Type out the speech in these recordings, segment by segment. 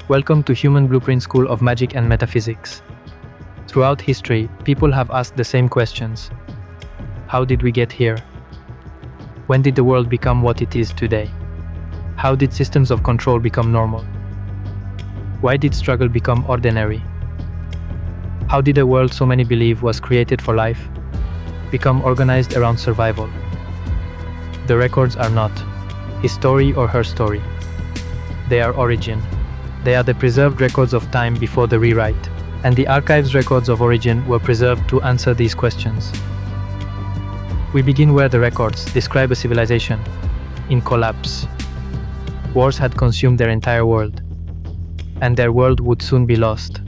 Welcome to Human Blueprint School of Magic and Metaphysics. Throughout history, people have asked the same questions. How did we get here? When did the world become what it is today? How did systems of control become normal? Why did struggle become ordinary? How did a world so many believe was created for life become organized around survival? The records are not his story or her story. They are origin. They are the preserved records of time before the rewrite, and the archives records of origin were preserved to answer these questions. We begin where the records describe a civilization in collapse. Wars had consumed their entire world, and their world would soon be lost.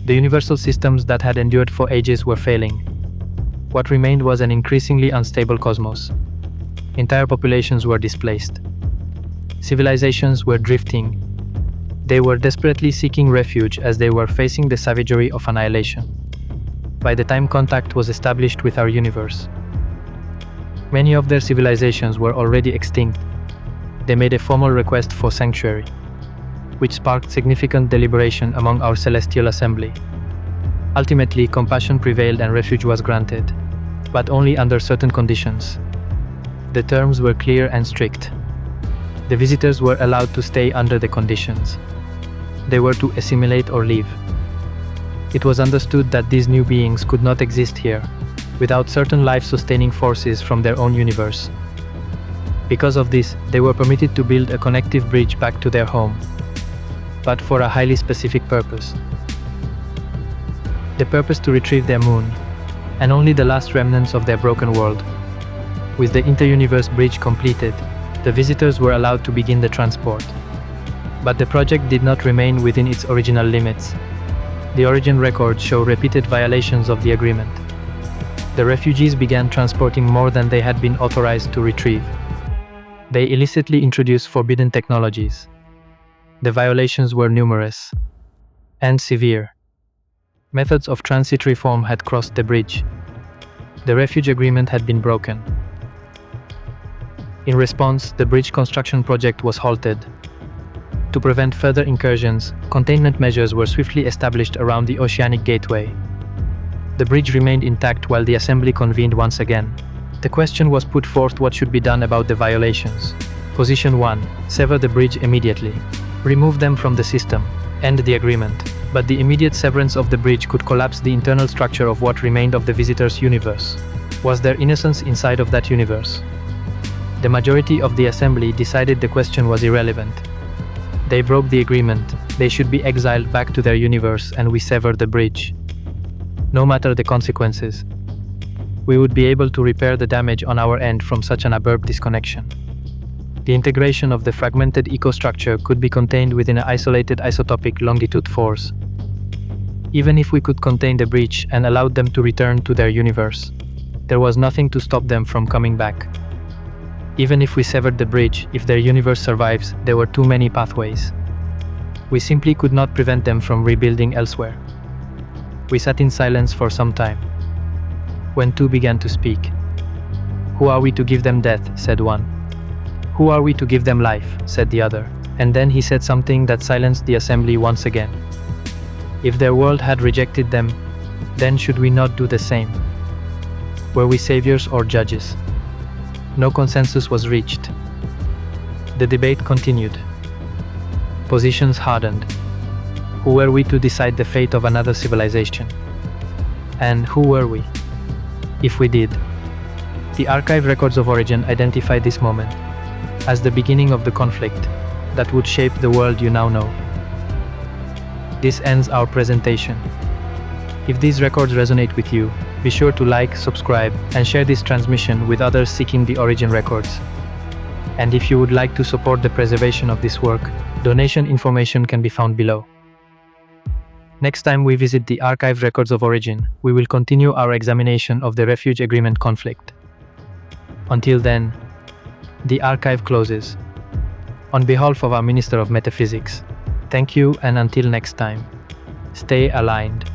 The universal systems that had endured for ages were failing. What remained was an increasingly unstable cosmos. Entire populations were displaced. Civilizations were drifting. They were desperately seeking refuge as they were facing the savagery of annihilation. By the time contact was established with our universe, many of their civilizations were already extinct. They made a formal request for sanctuary, which sparked significant deliberation among our celestial assembly. Ultimately, compassion prevailed and refuge was granted, but only under certain conditions. The terms were clear and strict. The visitors were allowed to stay under the conditions. They were to assimilate or leave. It was understood that these new beings could not exist here without certain life-sustaining forces from their own universe. Because of this, they were permitted to build a connective bridge back to their home, but for a highly specific purpose. The purpose to retrieve their moon, and only the last remnants of their broken world. With the inter-universe bridge completed, the visitors were allowed to begin the transport. But the project did not remain within its original limits. The origin records show repeated violations of the agreement. The refugees began transporting more than they had been authorized to retrieve. They illicitly introduced forbidden technologies. The violations were numerous and severe. Methods of transit reform had crossed the bridge. The Refuge Agreement had been broken. In response, the bridge construction project was halted. To prevent further incursions, containment measures were swiftly established around the oceanic gateway. The bridge remained intact while the assembly convened once again. The question was put forth: what should be done about the violations? Position 1. Sever the bridge immediately. Remove them from the system. End the agreement. But the immediate severance of the bridge could collapse the internal structure of what remained of the visitors' universe. Was there innocence inside of that universe? The majority of the assembly decided the question was irrelevant. They broke the agreement. They should be exiled back to their universe, and we severed the bridge. No matter the consequences, we would be able to repair the damage on our end from such an abrupt disconnection. The integration of the fragmented ecostructure could be contained within an isolated isotopic longitude force. Even if we could contain the breach and allowed them to return to their universe, there was nothing to stop them from coming back. Even if we severed the bridge, if their universe survives, there were too many pathways. We simply could not prevent them from rebuilding elsewhere. We sat in silence for some time, when two began to speak. "Who are we to give them death?" said one. "Who are we to give them life?" said the other. And then he said something that silenced the assembly once again. If their world had rejected them, then should we not do the same? Were we saviors or judges? No consensus was reached. The debate continued. Positions hardened. Who were we to decide the fate of another civilization? And who were we, if we did? The archive records of origin identify this moment as the beginning of the conflict that would shape the world you now know. This ends our presentation. If these records resonate with you, be sure to like, subscribe, and share this transmission with others seeking the origin records. And if you would like to support the preservation of this work, donation information can be found below. Next time we visit the archive records of origin, we will continue our examination of the Refuge Agreement conflict. Until then, the archive closes. On behalf of our Minister of Metaphysics, thank you, and until next time, stay aligned.